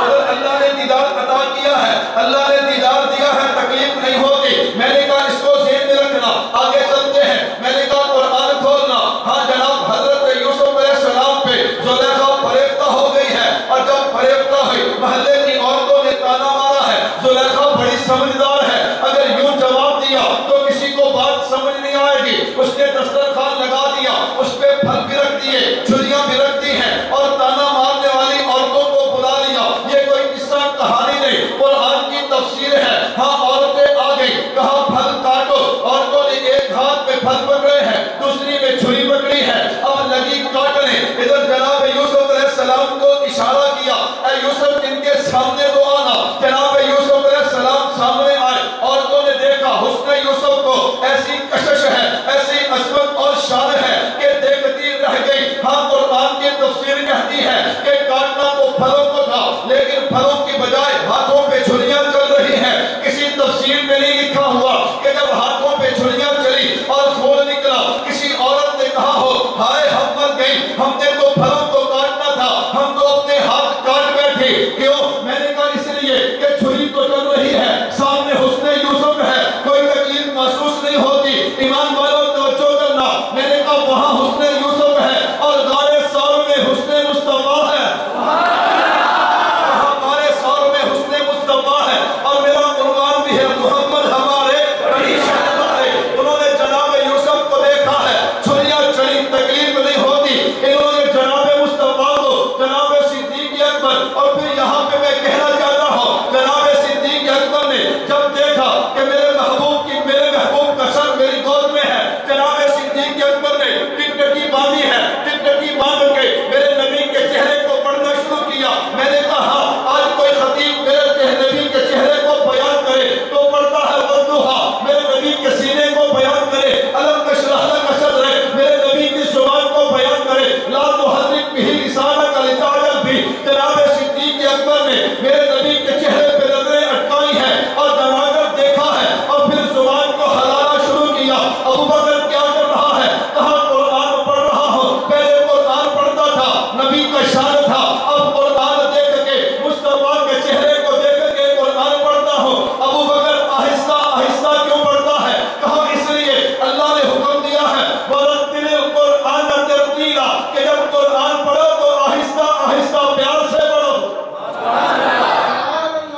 ادھر اللہ نے دیدار عطا کیا ہے، اللہ نے دیدار دیا ہے، تکلیف نہیں ہوتی۔ میں نے کہا اس کو ذہن میں رکھنا، آگے چلتے ہیں۔ میں نے کہا قرآن کھولنا، ہاں جناب حضرت یوسف علیہ السلام پہ زلیخا فریفتہ ہو گئی ہے، اور جب فریفتہ ہوئی محلے کی عورتوں نے تانا مارا ہے، زلیخا بڑی سمجھدار ہے، اگر یوں جواب دیا تو کسی کو بات سمجھ نہیں آئے گی، اس نے دسترخوان لگا دیا، اس پہ پھل بھی رکھ دیے، چھریاں بھی رکھ دی ہیں، اور تانا مارنے والی عورتوں کو بلا لیا۔ یہ کوئی قصہ کہانی نہیں، قرآن کی تفسیر ہے۔ ہاں عورتیں آ گئی، کہا پھل کاٹو، عورتوں نے ایک ہاتھ میں پھل پکڑے ہیں، دوسری میں چھری پکڑی ہے، اب لگی کاٹنے۔ ادھر جناب یوسف علیہ السلام کو اشارہ کیا، اے یوسف ان کے سامنے تو آنا۔ جناب یوسف علیہ السلام سامنے آئے، عورتوں نے دیکھا حسن یوسف کو، ایسی کشش ہے، ایسی عظمت اور شان ہے کہ دیکھتی رہ گئی۔ ہاں قرآن کی تفسیر کہتی ہے کہ کاٹنا تو پھلوں کو تھا، لیکن پھلوں کی بجائے ہاتھوں پہ چھریاں چل رہی ہیں۔ کسی تفسیر میں نہیں لکھا ہوا کہ جب ہاتھوں پہ چھریاں چلی اور خون نکلا کسی عورت نے کہا ہو ہائے ہم مر گئی، ہم نے تو پھلوں کو کاٹنا تھا، ہم تو اپنے ہاتھ کاٹ بیٹھے۔ کیوں؟ میں نے کہا اس لیے کہ چھری تو چل رہی ہے، سامنے حسن یوسف ہے، کوئی تکلیف محسوس نہیں ہوتی۔ ایمان والوں توجہ کرنا، میں نے کہا وہاں حسن یوسف ہے اور غارِ ثور میں حسن مصطفیٰ ہے، وہاں غارِ ثور میں حسن مصطفیٰ ہے، اور میرا عنوان بھی ہے محمد ہمارے بڑی شان والے۔ انہوں نے جناب یوسف کو دیکھا ہے، چھریاں چلی، تکلیف نہیں ہوتی، انہوں نے جناب مصطفیٰ کو، جناب صدیق اکبر، اور پھر یہاں پہ میں کہنا چاہتا ہوں جناب صدیق اکبر نے جب دیکھا کہ میرے محبوب کا سر میری گود میں ہے، جناب صدیق اکبر نے ٹکٹکی باندھی ہے، ٹکٹکی باندھ کے میرے نبی کے چہرے کو پڑھنا شروع کیا۔ میں نے کہا آج کوئی خطیب میرے نبی کے چہرے کو بیان کرے تو پڑھتا ہے والضحیٰ، میرے نبی کے سینے کو بیان کرے الم نشرح لک صدرک، میرے نبی کی زبان کو بیان کرے لا تحرک بہ لسانک لتعجل بہ۔ جناب صدیق اکبر نے میرے نبی کے چہرے پہ نظریں اٹکائی ہیں اور دراگر دیکھا ہے، اور پھر زبان کو ہلانا شروع کیا۔ ابو بکر کیا کر رہا ہے؟ کہا قرآن پڑھ رہا ہوں، پہلے قرآن پڑھتا تھا، نبی کا شان تھا، اب قرآن دیکھ کے مصطفیٰ کے چہرے کو دیکھ کے قرآن پڑھتا ہوں۔ ابو بکر آہستہ آہستہ کیوں پڑھتا ہے؟ کہا اس لیے اللہ نے حکم دیا ہے وَرَتِّلِ الْقُرْآنَ تَرْتِیلًا، کہ جب قرآن پڑھو تو آہستہ آہستہ پیار سے پڑھو۔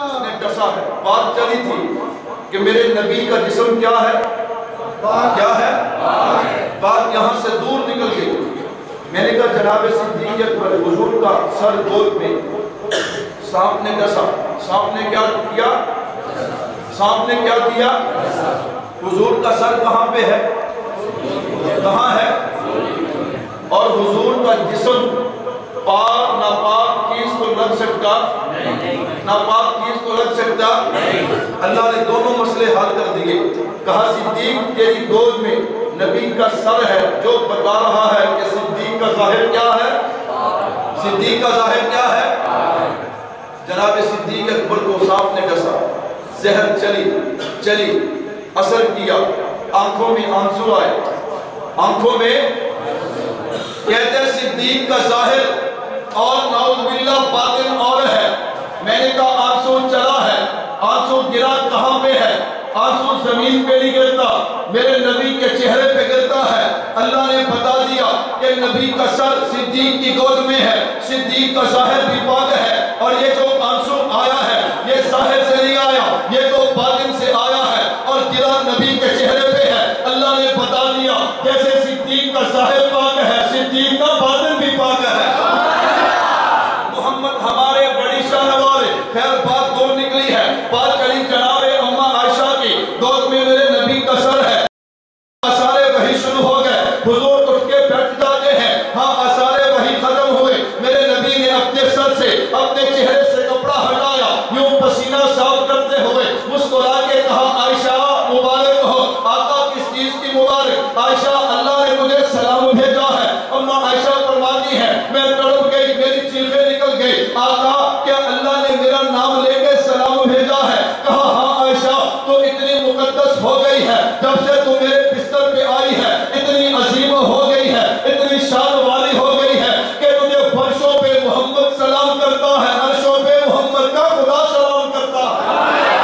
اس نے ڈسا ہے، بات چلی تھی کہ میرے نبی کا جسم کیا ہے؟ کیا ہے؟ بات یہاں سے دور نکل گئی. میں نے کہا جناب صدیق اکبر حضور کا سر گود میں سانپ نے ڈسا. سانپ نے کیا کیا؟ سانپ نے کیا کیا؟ حضور کا سر کہاں پہ ہے؟ کہاں ہے؟ اور حضور کا جسم پاک ناپاک چیز کو لگ سکتا؟ ناپاک چیز کو لگ سکتا؟ اللہ نے دونوں مسئلے حل کر دیے. کہا صدیق تیری گود میں نبی کا سر ہے جو بتا رہا ہے کہ صدیق کا ظاہر کیا ہے؟ صدیق کا ظاہر کیا ہے؟ جناب صدیق اکبر کو سانپ نے ڈسا. زہر چلی اثر کیا. آنکھوں میں آنسو آئے. آنکھوں میں کہتے ہیں صدیق کا ظاہر اور نعوذ باللہ باطن اور ہے. میں نے کہا آنسو چلا ہے. آنسو گرا کہاں پہ ہے؟ آنسو زمین پہ نہیں گرتا, میرے نبی کے چہرے پہ گرتا ہے. اللہ نے بتا دیا کہ نبی کا سر صدیق کی گود میں ہے. صدیق کا ظاہر بھی پاک ہے. اور یہ جو آنسو آیا ہے یہ ظاہر سے نہیں آیا, یہ تو باطن سے آیا ہے اور گرا نبی کے چہرے پہ ہے. اللہ نے بتا دیا جیسے صدیق کا ظاہر پاک ہے صدیق کا باطن بھی پاک ہے. محمد ہمارے بڑی شان والے. خیر بات دور نکلی ہے. بات چلی جناب اماں عائشہ کی گود میں میرے نبی کا سر ہے. آثار وحی شروع ہو گئے. حضور اٹھ کے بیٹھ جاتے ہیں. ہاں آثار وحی ختم ہوئے. میرے نبی نے اپنے سر سے اپنے چہرے سے کپڑا ہٹایا, یوں پسینہ صاف کرتے ہوئے مسکرا کے کہا عائشہ مبارک ہو. آقا کس چیز کی مبارک؟ عائشہ اللہ نے مجھے سلام بھیجا ہے. اماں عائشہ فرماتی ہے میں تڑپ گئی, میری چیخیں نکل گئی. آقا کیا اللہ نے میرا نام لے کے سلام بھیجا ہے؟ کہا ہاں عائشہ تو اتنی مقدس ہو گئی ہے جب سے تو میرے بستر پہ آئی ہے. اتنی عظیم ہو گئی ہے, اتنی شان والی ہو گئی ہے کہ مجھے فرشوں پہ محمد سلام کرتا ہے, عرشوں پہ محمد کا خدا سلام کرتا ہے.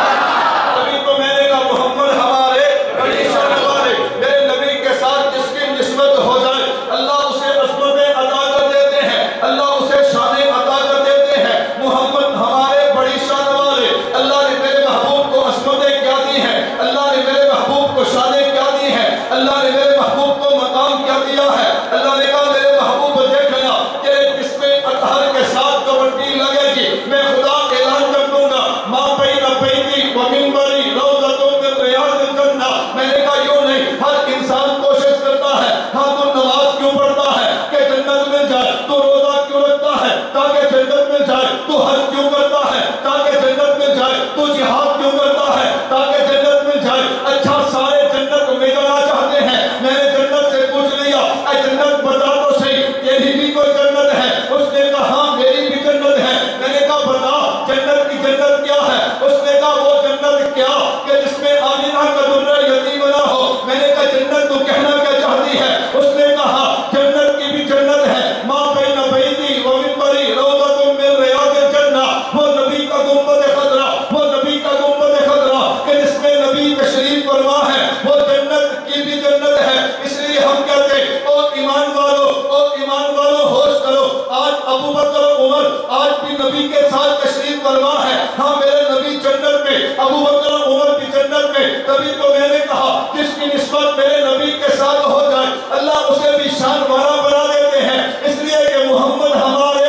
تبھی تو میں نے کہا محمد ہمارے بڑی شان والے. میرے نبی کے ساتھ جس کی نسبت ہو جائے اللہ اسے عظمتیں عطا کر دیتے ہیں, اللہ اسے شانیں عطا کر دیتے ہیں. محمد ہمارے بڑی شان والے. اللہ نے میرے محبوب کو عظمتیں کیا دی ہیں, اللہ نے میرے محبوب کو شانیں کیا دی ہیں, اللہ نے میرے محبوب کو مقام کیا دیا ہے. اللہ نے کہا میرے محبوب دیکھنا تیرے جسم اطہر کے ساتھ کبڈی لگے گی, میں خدا اعلان کر دوں گا ماں بین بیتی و منبری روضۃ من ریاض الجنہ. میں نے کہا یوں نہیں, ہر انسان کوشش کرتا ہے ہاں تو نماز کیوں پڑھتا ہے کہ جنت مل جائے, تو روزہ کیوں رکھتا ہے تاکہ جنت مل جائے, تو حج کیوں کرتا ہے تاکہ جنت مل جائے, تو جہاد کیوں کرتا ہے تاکہ جنت مل جائے. اچھا سارے جنت میں جانا چاہتے ہیں. میں نے جنت سے پوچھ لیا اے جنت بتا تو صحیح تیری بھی کوئی جنت ہے؟ اس نے کہا ہاں میری بھی جنت ہے. میں نے کہا بتا جنت کی جنت کیا ہے؟ اس نے کہا وہ جنت کیا کہ جس میں آمینہ کا درہ یتیم نہ ہو. میں نے کہا جنت تو کہنا کیا چاہتی ہے؟ اس نے کہا جنت کی بھی جنت ہے ماں بین بیتی و منبری روضۃ من ریاض الجنہ. وہ نبی کا گنبد خضرا, وہ نبی کا گنبد خضرا کہ جس میں نبی تشریف فرما ہے, وہ جنت کی بھی جنت ہے. اس لیے ہم کہتے او ایمان والو ہوش کرو. آج ابو بکر عمر آج بھی نبی کے ساتھ تشریف فرما ہے. ہاں میرے نبی جنت میں, ابو بکر عمر بھی جنت میں. تبھی تو میں نے کہا جس کی نسبت میرے نبی کے ساتھ ہو جائے اللہ اسے بھی شان والا بنا دیتے ہیں. اس لیے کہ محمد ہمارے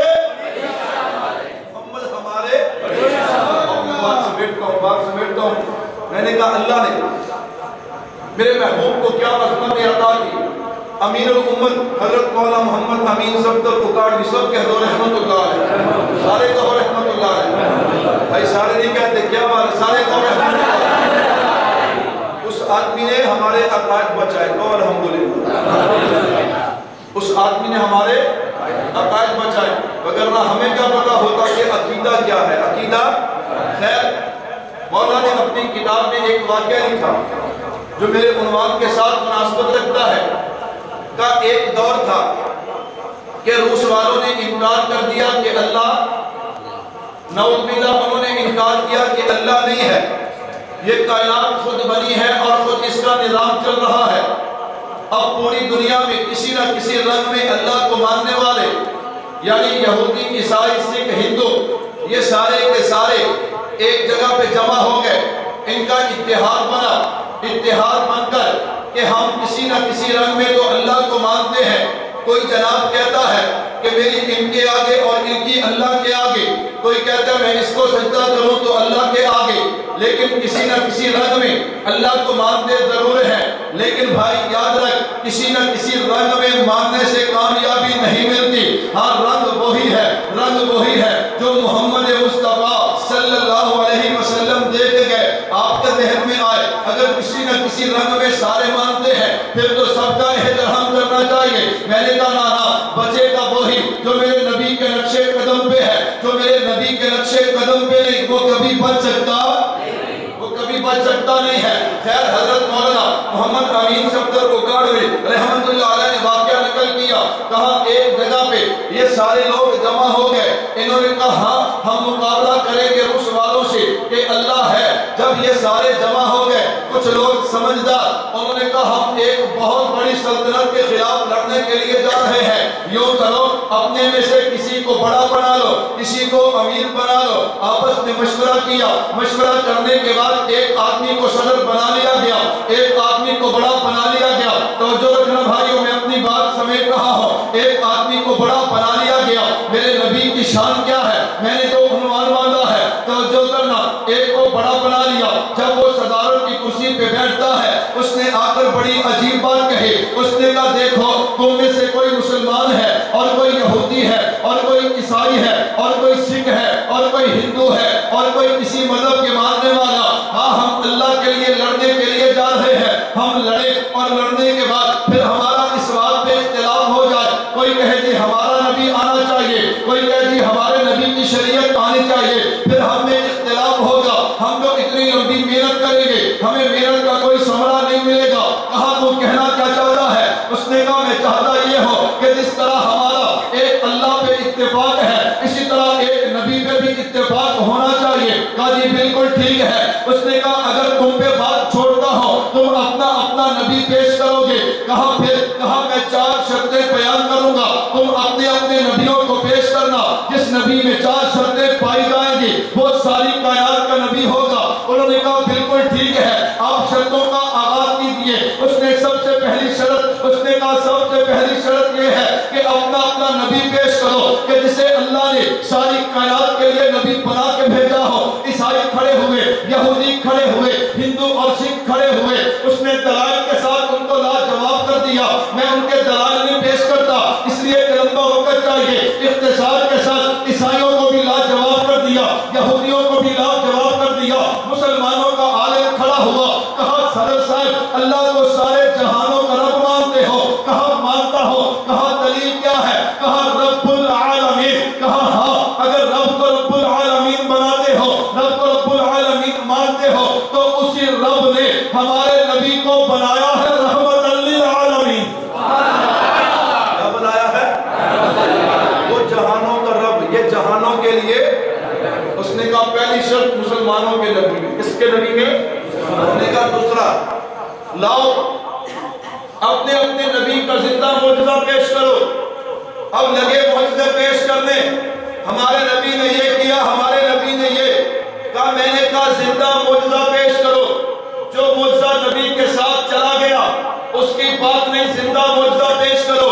بات سمیٹتا ہوں. میں نے کہا اللہ نے میرے محبوب کو کیا عظمت عطا کی. امیر الامت حضرت مولا محمد امین صفدر اکاڑوی سب کہہ دو رحمت اللہ علیہ. سارے کہو رحمت اللہ علیہ. بھائی سارے نہیں کہتے کیا بات, سارے کہو رحمت اللہ علیہ. اس آدمی نے ہمارے عقائد بچائے, کہو الحمدللہ. اس آدمی نے ہمارے عقائد بچائے, وگرنہ ہمیں کیا پتا ہوتا کہ عقیدہ کیا ہے. عقیدہ خیر مولا نے اپنی کتاب میں ایک واقعہ لکھا جو میرے عنوان کے ساتھ مناسبت رکھتا ہے. کا ایک دور تھا کہ روس والوں نے انکار کر دیا کہ اللہ, نعوذ باللہ انہوں نے انکار کیا کہ اللہ نہیں ہے, یہ کائنات خود بنی ہے اور خود اس کا نظام چل رہا ہے. اب پوری دنیا میں کسی نہ کسی رنگ میں اللہ کو ماننے والے یعنی یہودی, عیسائی, سکھ, ہندو, یہ سارے کے سارے ایک جگہ پہ جمع ہو گئے. ان کا اتحاد بنا, اتحاد بن کر کہ ہم کسی نہ کسی رنگ میں تو اللہ کو مانتے ہیں. کوئی جناب کہتا ہے کہ میری ان کے آگے اور ان کی اللہ کے آگے. کوئی کہتا ہے میں اس کو سجدہ کروں تو اللہ کے آگے. لیکن کسی نہ کسی رنگ میں اللہ کو مانتے ضرور ہیں. لیکن بھائی یاد رکھ, کسی نہ کسی رنگ میں ماننے سے کامیابی نہیں ملتی. ہاں رنگ وہی ہے جو محمد مصطفیٰ صلی اللہ علیہ وسلم دے کے گئے, آپ کے ذہن میں آئے. اگر کسی نہ کسی رنگ میں سارے مانتے ہیں پھر تو سب کا احترام کرنا چاہیے. میں نے کہا نانا, بچے گا وہی جو میرے نبی کے نقشے قدم پہ ہے. جو میرے نبی کے نقشے قدم پہ نہیں وہ کبھی بچ سکتا نہیں ہے. خیر حضرت مولانا محمد امین صفدر اکاڑوی رحمت اللہ علیہ نے واقعہ نقل کیا. کہا ایک جگہ پہ یہ سارے لوگ جمع ہو گئے. انہوں نے کہا ہاں ہم مقابلہ کریں گے روس والوں سے کہ اللہ ہے. جب یہ سارے جمع ہو گئے کچھ لوگ سمجھدار, انہوں نے کہا ہم ایک بہت بڑی سلطنت کے خلاف لڑنے کے لیے جا رہے ہیں. یوں کرو اپنے میں سے کسی کو بڑا بنا لو, کسی کو امیر بنا لو. آپس میں مشورہ کیا. مشورہ کرنے کے بعد ایک آدمی کو صدر بنا لیا گیا, ایک آدمی کو بڑا بنا لیا گیا. توجہ رکھنا بھائیوں, میں اپنی بات سمیٹ رہا ہوں. ایک آدمی کو بڑا بنا لیا گیا. میرے نبی کی شان کیا ہے, میں نے جو عنوان باندھا ہے توجہ کرنا. ایک کو بڑا بنا لیا. جب وہ صدارت کی کرسی پہ بیٹھتا ہے اس نے آ کر بڑی عجیب بات کہی. اس نے کہا دیکھو تم میں سے کوئی مسلمان ہے اور کوئی یہودی ہے اور کوئی عیسائی ہے اور کوئی سکھ ہے اور کوئی ہندو ہے اور کوئی کسی مذہب کے ماننے والا. ہاں ہم اللہ کے لیے لڑنے کے لیے جا رہے ہیں. ہم لڑے اور لڑنے کے بعد پھر ہمارا اس بات پہ اختلاف ہو جائے. کوئی کہے جی ہمارا نبی آنا چاہیے, کوئی کہے جی ہمارے نبی کی شریعت آنی چاہیے. پھر ہم میں اختلاف ہوگا. ہم جو اتنی لمبی محنت کریں گے ہمیں محنت کا کوئی ثمرہ نہیں ملے گا. کہا تو کہنا کیا چاہتا ہے؟ اس نے کہا میں چاہتا یہ ہو کہ جس طرح ہمارا ایک اللہ پہ اتفاق ہے اسی طرح ایک نبی پہ بھی اتفاق ہونا چاہیے. کہا جی بالکل ٹھیک ہے. اس نے کہا اگر تم پہ بات چھوڑتا ہو تم اپنا اپنا نبی پیش کرو گے. کہا پھر کہا میں 4 شرطیں بیان کروں گا, تم اپنے اپنے نبیوں کو پیش کرنا. جس نبی میں 4 شرطیں پائی جائیں گی وہ ساری کائنات کا نبی ہوگا. انہوں نے کہا بالکل ٹھیک ہے, آپ شرطوں کا آغاز کیجئے. اس نے سب سے پہلی شرط, اس نے کہا سب سے پہلی شرط یہ ہے کہ اپنا اپنا نبی پیش کرو کہ جسے اللہ نے ساری کائنات کے لیے نبی بنا کے بھیجا ہو. عیسائی کھڑے ہوئے, یہودی کھڑے ہوئے, ہندو اور سکھ کھڑے ہوئے. اس نے دلائل کے ساتھ ان کو لاجواب کر دیا. میں ان کے دلائل نہیں پیش کرتا اس لیے کہ لمبا وقت چاہیے. اختصار کے ساتھ عیسائیوں کو بھی لاجواب کر دیا, یہودیوں کو بھی لاجواب کر دیا. مسلمانوں کا عالم کھڑا ہوا. کہا صدر صاحب اللہ کو سارے جہانوں کا رب مانتے ہو؟ کہا مانتا ہو. کہا دلیل کیا ہے؟ کہا رب العالمین. کہا ہاں اگر رب کو رب العالمین بناتے ہو, رب کو رب العالمین مانتے ہو تو اسی رب نے ہمارے نبی کو بنایا ہے رحمت للعالمین. کیا بنایا ہے؟ وہ جہانوں کا رب, یہ جہانوں کے لیے. اس نے کہا پہلی شرط مسلمانوں کے نبی میں. کس کے نبی میں؟ اس نے کہا دوسرا لاؤ اپنے اپنے نبی کا زندہ معجزہ پیش کرو. اب لگے معجزے پیش کرنے. ہمارے نبی نے یہ کیا, ہمارے نبی نے یہ کہا. میں نے کہا زندہ معجزہ پیش کرو. جو معجزہ نبی کے ساتھ چلا گیا اس کی بات نہیں, زندہ معجزہ پیش کرو.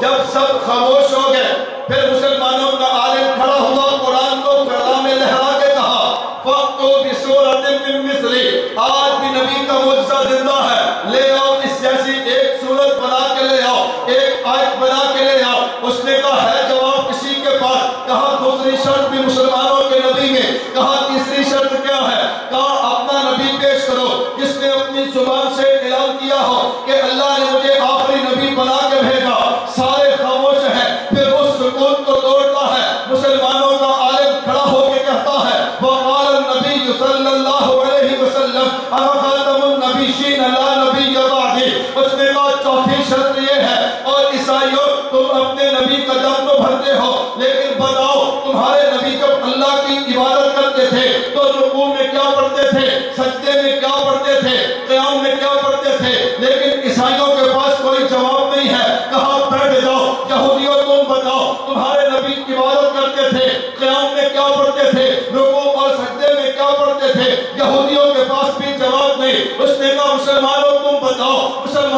جب سب خاموش ہو گئے پھر مسلمانوں کا عالم کھڑا ہوا, قرآن کو فضا میں لہرا کے کہا فَأْتُوا بِسُورَةٍ مِّن مِّثْلِهِ. آج بھی نبی کا معجزہ زندہ ہے, لے آؤ اس جیسی ایک صورت بنا کے لے آؤ, ایک آیت بنا کے لے آؤ. اس نے کہا ہے جواب کسی کے پاس؟ کہا دوسری شرط بھی مسلمانوں کے نبی میں. کہا تیسری شرط کیا ہے؟ کہا اپنا نبی پیش کرو جس نے اپنی زبان سے اعلان کیا ہو کہ اللہ نے مجھے آخری نبی بنا کے بھیجا. سارے خاموش ہیں. پھر اس سکوت کو توڑتا ہے. مسلمانوں کا عالم کھڑا ہو کے کہتا ہے وقال النبی صلی اللہ علیہ وسلم انا خاتم النبیین لا نبی بعدی. اس نے کہا چوتھی شرط یہ ہے, اور عیسائیوں تم اپنے نبی کا دم تو بھرتے ہو لیکن بتاؤ تمہارے نبی جب اللہ کی عبادت کرتے تھے تو رکوع میں کیا پڑھتے تھے, سجدے میں کیا پڑھتے تھے, قیام میں کیا پڑھتے تھے؟ لیکن عیسائیوں کے پاس کوئی جواب نہیں ہے. کہا بیٹھ جاؤ. یہودیوں تم بتاؤ تمہارے نبی عبادت کرتے تھے, قیام میں کیا پڑھتے تھے, رکوع اور سجدے میں کیا پڑھتے تھے؟ یہودیوں کے پاس بھی جواب نہیں. اس نے کہا مسلمانوں تم بتاؤ, مسلمان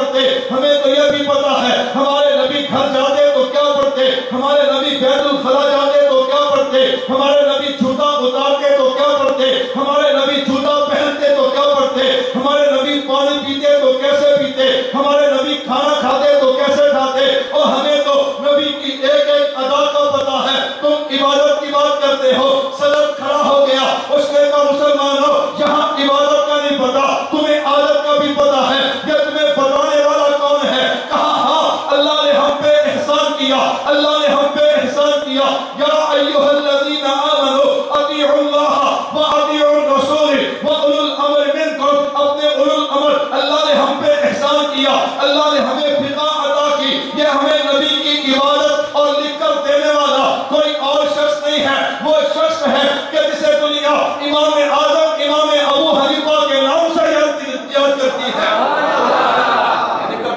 پڑھتے؟ ہمیں تو یہ بھی پتا ہے ہمارے نبی گھر جاتے تو کیا پڑھتے، ہمارے نبی بیت الخلا جاتے تو کیا پڑھتے، ہمارے نبی جوتا اتارتے تو کیا پڑھتے، ہمارے نبی جوتا پہنتے تو کیا پڑھتے، ہمارے نبی پانی پیتے تو کیسے پیتے، ہمارے نبی کھانا کھاتے تو کیسے کھاتے، اور ہمیں تو نبی کی ایک ایک ادا کا پتا ہے۔ تم عبادت کی بات کرتے ہو، صدر کھڑا ہو گیا، اس نے کہا مسلمانوں یہاں عبادت کا نہیں پتا، تمہیں عادت کا بھی پتا ہے، یہ تمہیں بتانے والا کون ہے؟ کہا ہاں اللہ نے ہم پہ احسان کیا، اللہ نے ہم پہ احسان کیا، یا ایھا الذین آمنوا اطیعوا اللہ واطیعوا الرسول واولی الامر منکم، اپنے اولی الامر، اللہ نے ہم پہ احسان کیا، اللہ نے ہمیں فقہ عطا کی، یہ ہمیں نبی کی عبادت اور لکھ کر دینے والا کوئی اور شخص نہیں ہے، وہ شخص ہے کہ جسے دنیا امام اعظم امام ابو حنیفہ کے نام سے یاد کرتی ہے۔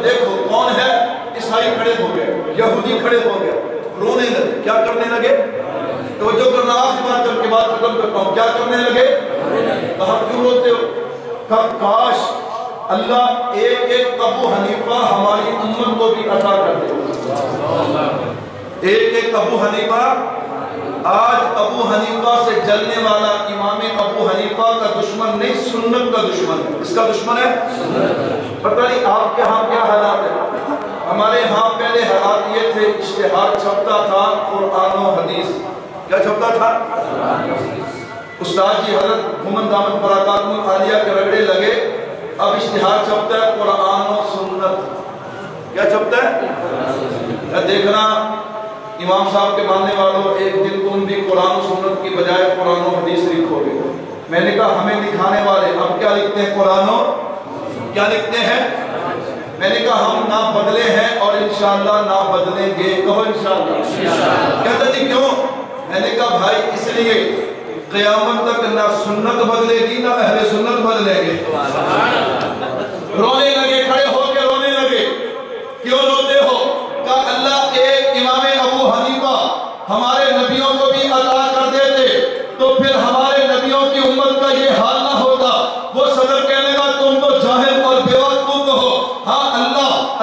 دیکھو کون ہے؟ عیسائی کھڑے ہو گئے، یہودی کھڑے ہو گئے، رونے لگے، کیا کرنے لگے؟ توجہ کرنا، آخری بات کر کے بات ختم کرتا ہوں، کیا کرنے لگے؟ کہا کیوں روتے ہو؟ کہا کاش اللہ ایک ایک ابو حنیفہ ہماری امت کو بھی عطا کر دے۔ ایک ایک ابو حنیفہ، آج ابو حنیفہ سے جلنے والا امام ابو حنیفہ کا دشمن نہیں، سنت کا دشمن ہے۔ اس کا دشمن ہے پتہ نہیں آپ کے ہاں کیا حالات ہے، ہمارے ہاں پہلے حالات یہ تھے، اشتہار چھپتا تھا قرآن و حدیث، کیا چھپتا تھا؟ استاد جی حضرت محمد دامت برکاتہ العالیہ کے رگڑے لگے، اب اشتہار چھپتا ہے قرآن و سنت، کیا چھپتا ہے؟ دیکھنا امام صاحب کے ماننے والوں، ایک دن تم بھی قرآن و سنت کی بجائے قرآن و حدیث لکھو گے۔ میں نے کہا ہمیں لکھانے والے اب کیا لکھتے ہیں؟ قرآن و کیا لکھتے ہیں؟ میں نے کہا ہم نہ بدلے ہیں اور انشاءاللہ نہ بدلیں گے، کہو انشاءاللہ۔ کہتا جی کیوں؟ میں نے کہا بھائی اس لیے قیامت تک نہ سنت بدلے گی نہ اہل سنت بدلیں گے۔ رونے لگے، کھڑے ہو کے رونے لگے، کیوں روتے ہو؟ کہا اللہ ایک امام ابو حنیفہ ہمارے نبیوں کو بھی عطا کر دیتے تو پھر ہمارے نبیوں کی امت کا یہ حال نہ ہوتا۔ وہ صدر کہنے گا تم تو جاہل اور بیوقوف ہو، ہاں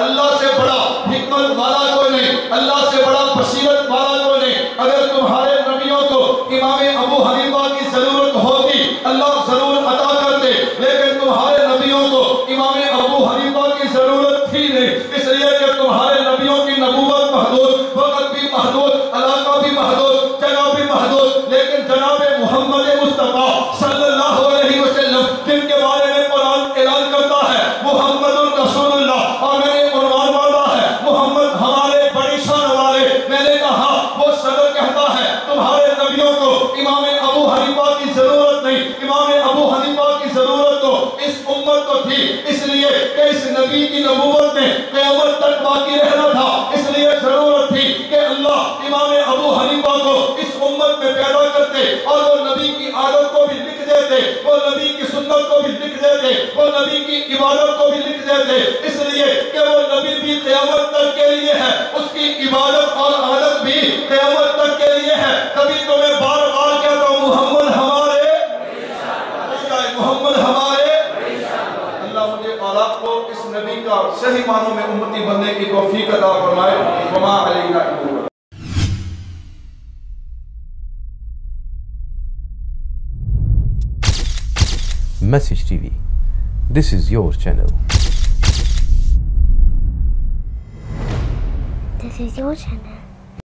اللہ سے بڑا حکمت والا کوئی نہیں، اللہ سے بڑا بصیرت والا کوئی نہیں۔ اگر تمہارے نبیوں کو امام ابو حنیفہ کی ضرورت ہوتی اللہ ضرور عطا کرتے، لیکن تمہارے نبیوں کو امام ابو حنیفہ کی ضرورت تھی نہیں، اس لیے کہ تمہارے نبیوں کی نبوت محدود، وقت بھی محدود، علاقہ بھی محدود، جگہ بھی محدود، لیکن جناب محمد مصطفیٰ صلی اللہ علیہ وسلم جن کے بارے میں قرآن اعلان کرتا ہے محمد الرسول اللہ، اور میں نے عنوان باندھا ہے محمد ہمارے بڑی شان والے، میں نے کہا وہ صدر کہتا ہے تمہارے نبیوں کو امام ابو حنیفہ کی ضرورت نہیں، امام ابو حنیفہ کی ضرورت تو اس امت کو تھی، اس لیے کہ اس نبی کی نبوت میں قیامت تک باقی رہنا تھا، اس لیے ضرورت تھی کہ اللہ امام ابو حنیفہ کو اس امت میں پیدا کرتے اور وہ نبی کی عادت کو بھی لکھ دیتے، وہ نبی کی سنت کو بھی لکھ دیتے، وہ نبی کی عبادت کو بھی لکھ دیتے، اس لیے کہ وہ نبی بھی قیامت تک کے لیے ہے، اس کی عبادت اور عادت بھی قیامت تک کے لیے ہے۔ کبھی تمہیں بار بار کہتا ہوں محمد ہمارے، محمد ہمارے، اللہ مجھے اور آپ کو اس نبی کا صحیح معنوں میں امتی بننے کی توفیق عطا فرمائے۔ وما علینا الا البلاغ۔ Message TV. This is your channel. This is your channel.